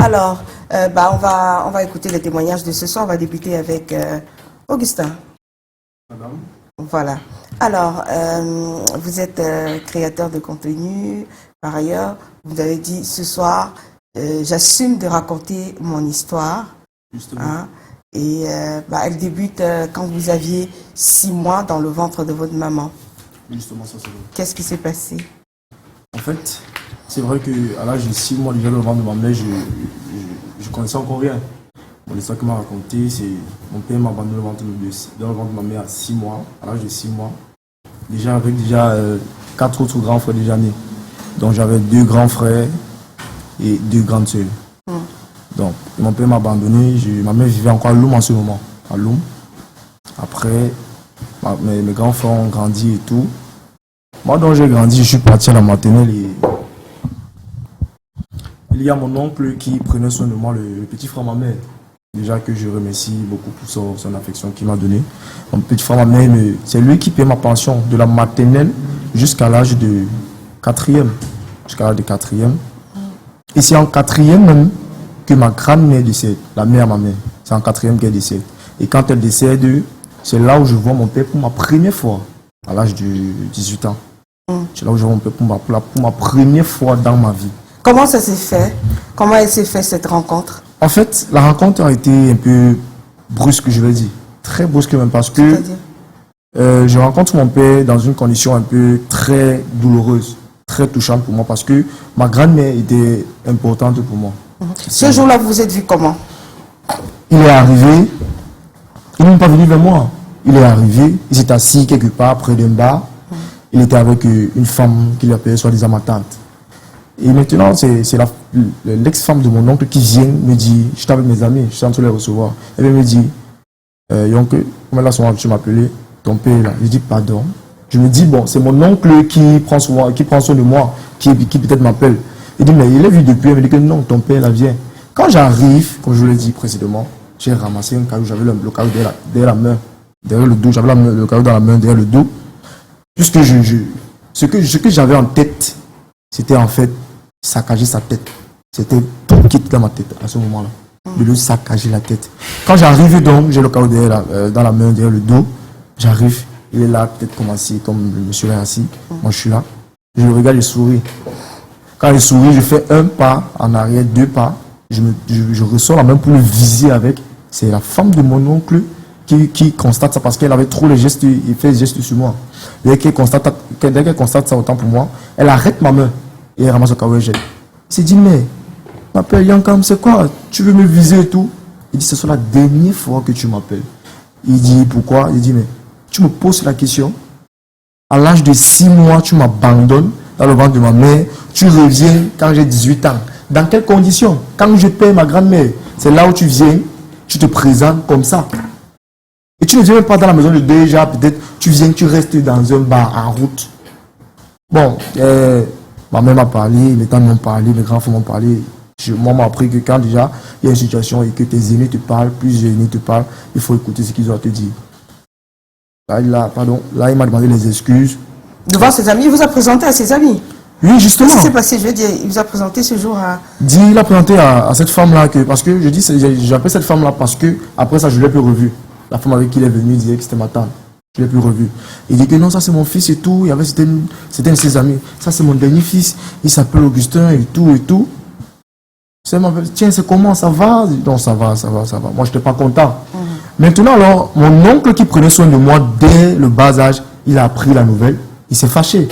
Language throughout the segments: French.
Alors, on va écouter les témoignages de ce soir. On va débuter avec Augustin. Madame. Voilà. Alors, vous êtes créateur de contenu. Par ailleurs, vous avez dit ce soir, j'assume de raconter mon histoire. Justement. Hein, et elle débute quand vous aviez 6 mois dans le ventre de votre maman. Justement, ça c'est vrai. Qu'est-ce qui s'est passé? En fait, c'est vrai qu'à l'âge de 6 mois déjà dans le ventre de ma mère, je connaissais encore rien. Bon, l'histoire qu'il m'a raconté, c'est mon père m'a abandonné dans le ventre de ma mère à 6 mois, à l'âge de 6 mois. Déjà avec 4 autres grands frères déjà nés. Donc j'avais 2 grands frères et 2 grandes sœurs. Donc mon père m'a abandonné, ma mère vivait encore à Loum en ce moment, à Loum. Après, mes grands frères ont grandi et tout. Moi, donc j'ai grandi, je suis parti à la maternelle et il y a mon oncle qui prenait soin de moi, le petit frère de ma mère. Déjà que je remercie beaucoup pour son affection qu'il m'a donnée. Mon petit frère de ma mère, c'est lui qui paie ma pension de la maternelle jusqu'à l'âge de 4e. Jusqu'à l'âge de 4e. Et c'est en 4e même que ma grand-mère décède, la mère à ma mère. C'est en 4e qu'elle décède. Et quand elle décède, c'est là où je vois mon père pour ma première fois, à l'âge de 18 ans. C'est là où je vois mon père pour ma première fois dans ma vie. Comment ça s'est fait? Comment elle s'est fait cette rencontre? En fait, la rencontre a été un peu brusque, je vais dire. Très brusque même parce que je rencontre mon père dans une condition un peu très douloureuse, très touchante pour moi parce que ma grand-mère était importante pour moi. Ce jour-là, vous vous êtes vu comment? Il est arrivé, il n'est pas venu vers moi. Il est arrivé, il s'est assis quelque part près d'un bar. Il était avec une femme qu'il appelait soi-disant ma tante. Et maintenant, c'est l'ex-femme de mon oncle qui vient me dire, j'étais avec mes amis, je suis en train de les recevoir. Elle me dit, Yonke, comment là, tu m'appelais, ton père là. Je dis, pardon. Je me dis, bon, c'est mon oncle qui prend soin de moi, qui peut-être m'appelle. Il dit, mais il est vu depuis, il me dit que non, ton père là vient. Quand j'arrive, comme je vous l'ai dit précédemment, j'ai ramassé un caillou, j'avais le caillou derrière la main, derrière le dos, j'avais le caillou dans la main, derrière le dos. Puisque ce que j'avais en tête, c'était en fait saccager sa tête. C'était tout qui était dans ma tête à ce moment-là. De lui saccager la tête. Quand j'arrive donc, j'ai le caillou dans la main, derrière le dos. J'arrive, il est là, peut-être comme assis, comme le monsieur est assis. Moi, je suis là. Je le regarde, il sourit. Quand il sourit, je fais un pas en arrière, 2 pas. Je ressors la main pour le viser avec. C'est la femme de mon oncle qui constate ça parce qu'elle avait trop les gestes, il fait des gestes sur moi. Dès qu'elle constate ça autant pour moi, elle arrête ma main et elle ramasse le caillou et jette. Il s'est dit, mais, m'appelle Yankam, c'est quoi? Tu veux me viser et tout? Il dit, ce sera la dernière fois que tu m'appelles. Il dit, pourquoi? Il dit, mais, tu me poses la question. À l'âge de 6 mois, tu m'abandonnes dans le ventre de ma mère. Tu reviens quand j'ai 18 ans. Dans quelles conditions? Quand je paie ma grand-mère, c'est là où tu viens, tu te présentes comme ça. Et tu ne viens même pas dans la maison de déjà, peut-être, tu viens, tu restes dans un bar en route. Bon, ma mère m'a parlé, les tantes m'ont parlé, les grands frères m'ont parlé. Moi, m'a appris que quand déjà il y a une situation et que tes aînés te parlent, plusieurs aînés te parlent, il faut écouter ce qu'ils ont à te dire. Là, il m'a demandé les excuses. Devant ses amis, il vous a présenté à ses amis? Oui, justement. Qu'est-ce qui s'est passé? Je veux dire, il vous a présenté ce jour à... Il a présenté à cette femme-là, parce que je dis, j'appelle cette femme-là parce que après ça, je ne l'ai plus revue. La femme avec qui il est venu disait que c'était ma tante. Je ne l'ai plus revue. Il dit que non, ça c'est mon fils et tout. C'était un de ses amis. Ça c'est mon dernier fils. Il s'appelle Augustin et tout et tout. Tiens, c'est comment? Ça va? Non, ça va. Moi, je n'étais pas content. Maintenant, alors, mon oncle qui prenait soin de moi dès le bas âge, il a appris la nouvelle. Il s'est fâché.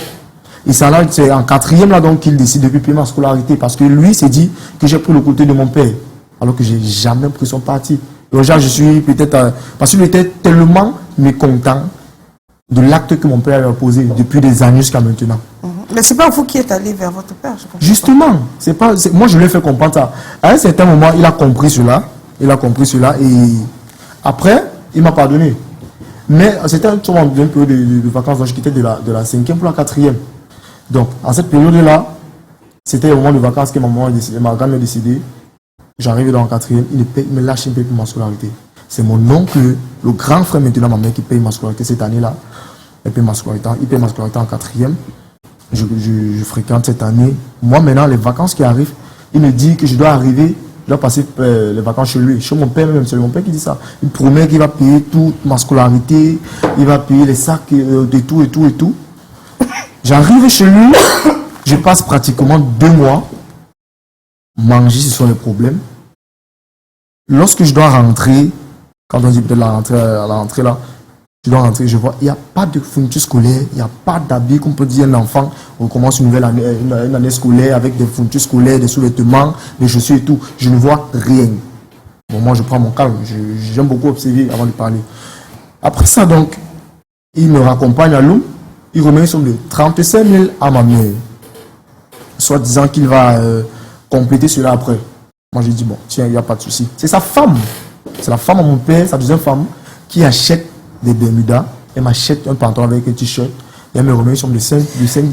Et c'est en 4e là donc qu'il décide de payer ma scolarité parce que lui s'est dit que j'ai pris le côté de mon père alors que j'ai jamais pris son parti. Donc je suis peut-être parce qu'il était tellement mécontent de l'acte que mon père avait posé depuis des années jusqu'à maintenant. Mais c'est pas vous qui êtes allé vers votre père, je comprends. Justement, moi je lui ai fait comprendre ça. À un certain moment, il a compris cela et après, il m'a pardonné. Mais c'était un peu de vacances, donc je quittais de la 5e pour la 4e. Donc, en cette période-là, c'était le moment de vacances que ma grand-mère a décidé. J'arrive dans la 4e, il me lâche un peu pour ma scolarité. C'est mon oncle, le grand frère maintenant, ma mère, qui paye ma scolarité cette année-là. Il paye ma scolarité en 4e. Je fréquente cette année. Moi, maintenant, les vacances qui arrivent, il me dit que je dois arriver dois passer les vacances chez lui. Chez mon père même, c'est mon père qui dit ça. Il promet qu'il va payer toute ma scolarité, il va payer les sacs de tout et tout et tout. J'arrive chez lui, je passe pratiquement 2 mois. Manger, ce sont les problèmes. Lorsque je dois rentrer, quand on dit peut-être la rentrée là, je dois rentrer, je vois, il n'y a pas de fourniture scolaire, il n'y a pas d'habits, comme peut dire un enfant, on commence une nouvelle année, une année scolaire avec des fournitures scolaires, des sous-vêtements, des chaussures et tout. Je ne vois rien. Bon, moi, je prends mon calme, j'aime beaucoup observer avant de parler. Après ça, donc, il me raccompagne à Loum, il remet une somme de 35 000 à ma mère, soit disant qu'il va compléter cela après. Moi, j'ai dit, bon, tiens, il n'y a pas de souci. C'est sa femme, c'est la femme à mon père, sa deuxième femme, qui achète des Bermudas, elle m'achète un pantalon avec un t-shirt, et elle me remet une somme de 5 000.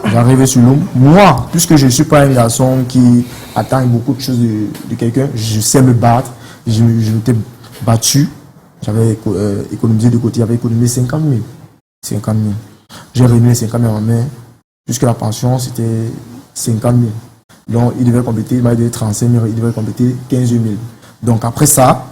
J'arrive sur Loum. Moi, puisque je ne suis pas un garçon qui attend beaucoup de choses de quelqu'un, je sais me battre, je m'étais battu, j'avais économisé de côté, j'avais économisé 50 000. 50 000. J'ai remis les 50 000 à ma mère, puisque la pension c'était 50 000. Donc il devait compléter, il m'a dit 35 000, il devait compléter 15 000. Donc après ça,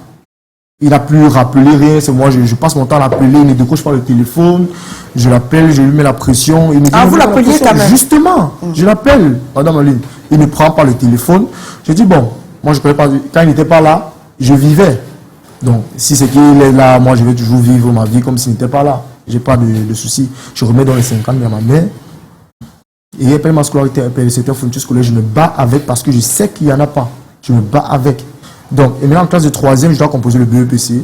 il n'a plus rappelé rien, c'est moi, je passe mon temps à l'appeler, il ne décroche pas le téléphone, je l'appelle, je lui mets la pression. Il me dit, vous l'appeliez quand même? Justement, je l'appelle, madame Aline, il ne prend pas le téléphone. Je dis, bon, moi je ne connais pas, quand il n'était pas là, je vivais. Donc si c'est qu'il est là, moi je vais toujours vivre ma vie comme s'il n'était pas là. Je n'ai pas de soucis. Je remets dans les 50 000 à ma mère. Et elle paye ma scolarité, elle paye certaines fournitures scolaires, je me bats avec parce que je sais qu'il n'y en a pas. Je me bats avec. Donc, et maintenant en classe de 3e, je dois composer le BEPC.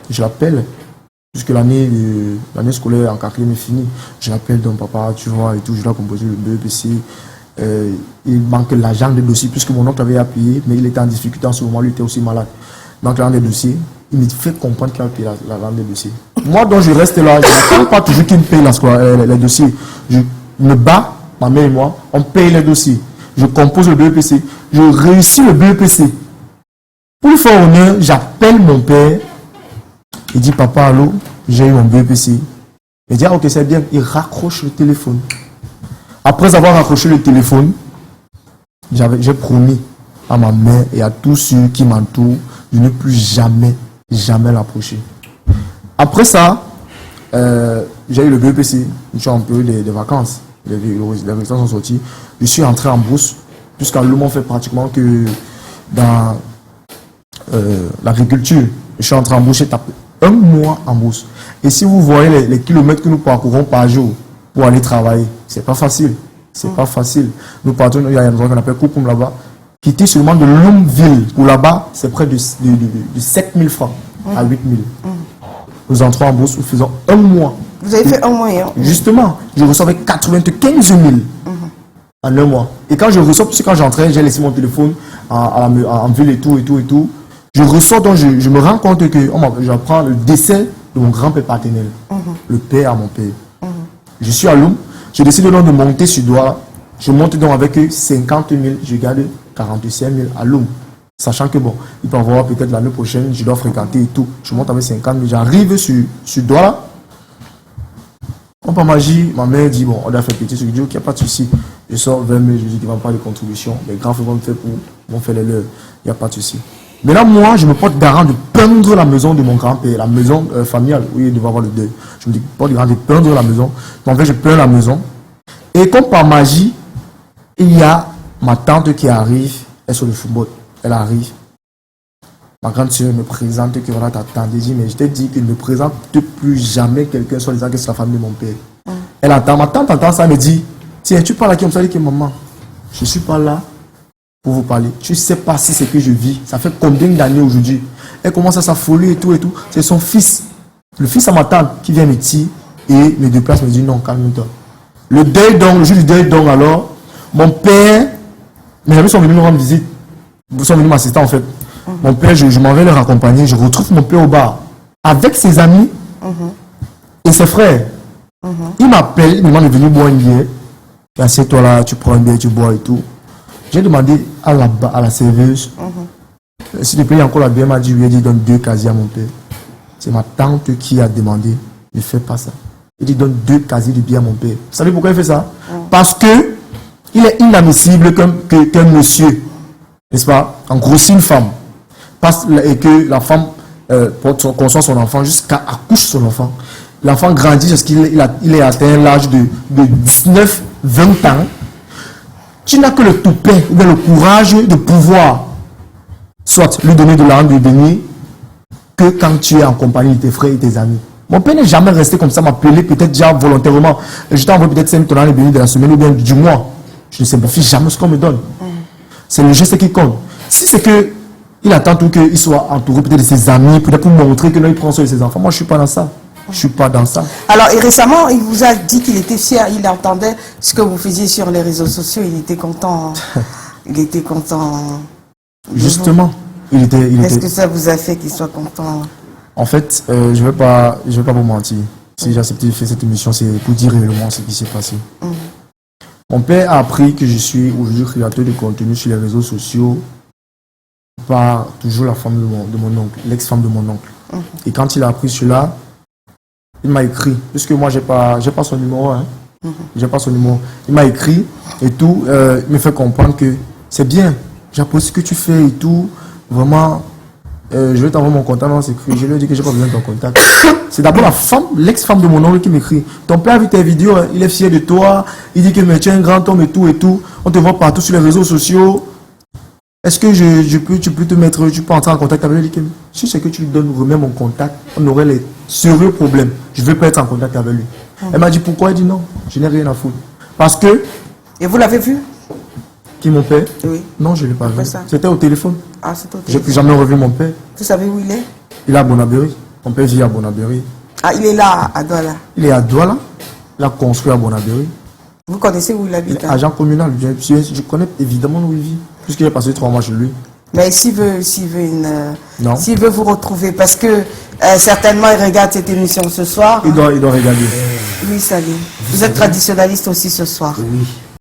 Je l'appelle, puisque l'année scolaire en 4e est finie. Je l'appelle, donc papa, tu vois, et tout, je dois composer le BEPC. Il manque l'argent des dossiers, puisque mon oncle avait appuyé, mais il était en difficulté en ce moment, lui était aussi malade. Donc l'argent des dossiers, il me fait comprendre qu'il a payé l'argent des dossiers. Moi, donc, je reste là, je n'attends pas toujours qu'il me paye les dossiers. Je me bats, ma mère et moi, on paye les dossiers. Je compose le BEPC, je réussis le BEPC. Pour lui faire honneur, j'appelle mon père. Il dit, papa, allô, j'ai eu mon BEPC. Il dit, ah, ok, c'est bien. Il raccroche le téléphone. Après avoir raccroché le téléphone, j'ai promis à ma mère et à tous ceux qui m'entourent de ne plus jamais l'approcher. Après ça, j'ai eu le BEPC. Je suis en période de vacances. Les résultats sont sortis. Je suis entré en bourse. Jusqu'à Loum, on fait pratiquement que dans l'agriculture. Je suis entré en bourse, j'ai tapé 1 mois en bourse. Et si vous voyez les kilomètres que nous parcourons par jour pour aller travailler, c'est pas facile. C'est pas facile. Nous partons, il y a une zone qu'on appelle Koukoum là-bas. Quitter seulement de Loumville pour là-bas, c'est près de 7 000 francs à 8 000. Nous entrons en bourse, nous faisons 1 mois. Vous avez fait 1 mois, hein? Justement, je recevais 95 000 en 1 mois. Et quand je reçois, puisque quand j'entrais, j'ai laissé mon téléphone en ville et tout. Je ressors, donc je me rends compte que j'apprends le décès de mon grand-père paternel, le père à mon père. Je suis à Loum, je décide donc de monter sur Douala. Je monte donc avec 50 000, je garde 45 000 à Loum. Sachant que bon, il peut y avoir peut-être l'année prochaine, je dois fréquenter et tout. Je monte avec 50 000, j'arrive sur Douala. Par magie, ma mère dit, bon, on doit faire petit, je dis, ok, il n'y a pas de souci. Je sors 20 000, je dis qu'il ne va pas de contribution. Les grands frères vont faire les leurs, il n'y a pas de souci. Mais là, moi, je me porte garant de peindre la maison de mon grand-père, la maison familiale, où il devait avoir le deuil. Je me dis, porte garant de peindre la maison. En fait, je peins la maison. Et comme par magie, il y a ma tante qui arrive, elle est sur le football, elle arrive. Ma grande soeur me présente que voilà ta tante. Dit, mais je t'ai dit qu'il ne présente plus jamais quelqu'un sur les gens que c'est la famille de mon père. Elle entend, ma tante entend ça, elle me dit, tiens, tu parles à qui? On me dit que maman, je ne suis pas là pour vous parler. Tu ne sais pas si c'est que je vis. Ça fait combien d'années aujourd'hui? Elle commence à s'affoler et tout. C'est son fils, le fils à ma tante, qui vient me tirer et me déplace, me dit non, calme-toi. Le deuil donc, le jour du deuil donc, alors, mon père, mes amis sont venus nous rendre visite. Ils sont venus m'assister en fait. Mon père, je m'en vais les raccompagner. Je retrouve mon père au bar avec ses amis et ses frères. Il m'appelle, il me demande de venir boire une bière. Assieds-toi là, tu prends une bière, tu bois et tout. J'ai demandé à la serveuse, s'il te plaît, il y a encore la bière. Elle m'a dit, oui, il dit, donne 2 casiers à mon père. C'est ma tante qui a demandé, ne fais pas ça. Il dit, donne 2 casiers de bière à mon père. Vous savez pourquoi il fait ça? Parce que il est inadmissible qu'un monsieur n'est-ce pas? En gros, si une femme passe et que la femme conçoit son enfant jusqu'à accouche son enfant, l'enfant grandit jusqu'à qu'il ait atteint l'âge de 19, 20 ans, tu n'as que le toupet ou bien le courage de pouvoir soit lui donner de l'argent de denier que quand tu es en compagnie de tes frères et tes amis. Mon père n'est jamais resté comme ça, m'appeler peut-être déjà volontairement. Je t'envoie peut-être 5 tonnes de bénis de la semaine ou bien du mois. Je ne sais pas, jamais ce qu'on me donne. C'est le geste qui compte. Si c'est que il attend tout qu'il soit entouré peut-être de ses amis, peut-être pour montrer que non, il prend soin de ses enfants. Moi, je ne suis pas dans ça. Je ne suis pas dans ça. Alors, et récemment, il vous a dit qu'il était fier. Il entendait ce que vous faisiez sur les réseaux sociaux. Il était content. Il était content. Justement. Est-ce que ça vous a fait qu'il soit content? En fait, je ne vais pas vous mentir. Si j'ai accepté de faire cette émission, c'est pour dire réellement ce qui s'est passé. Mon père a appris que je suis aujourd'hui créateur de contenu sur les réseaux sociaux par toujours la femme de mon oncle, l'ex-femme de mon oncle. Et quand il a appris cela, il m'a écrit, puisque moi j'ai pas son numéro, hein. J'ai pas son numéro. Il m'a écrit et tout, il me fait comprendre que c'est bien, j'apprécie ce que tu fais et tout, vraiment, je vais t'envoyer mon contact, non, c'est écrit. Je lui ai dit que j'ai pas besoin de ton contact. C'est d'abord la femme, l'ex-femme de mon oncle qui m'écrit. Ton père a vu tes vidéos, hein, il est fier de toi, il dit que mais tu es un grand homme et tout et tout. On te voit partout sur les réseaux sociaux. Est-ce que tu peux te mettre, tu peux entrer en contact avec lui? Si c'est que tu lui donnes, remets mon contact, on aurait les sérieux problèmes. Je ne veux pas être en contact avec lui. Elle m'a dit pourquoi? Elle dit non, je n'ai rien à foutre. Parce que. Et vous l'avez vu? Qui, mon père? Oui. Non, je ne l'ai pas vu. C'était au téléphone. Ah, c'était au téléphone. J'ai plus jamais revu mon père. Vous savez où il est? Il est à Bonabéry. Mon père vit à Bonabéry. Ah, il est là, à Douala. Il est à Douala. Il a construit à Bonabéry. Vous connaissez où il habite? Il est agent communal. Je connais évidemment où il vit. Puisqu'il est passé 3 mois chez lui. Mais s'il veut vous retrouver, parce que certainement il regarde cette émission ce soir. Il doit regarder. Oui, salut. Vous êtes traditionnaliste aussi ce soir. Oui.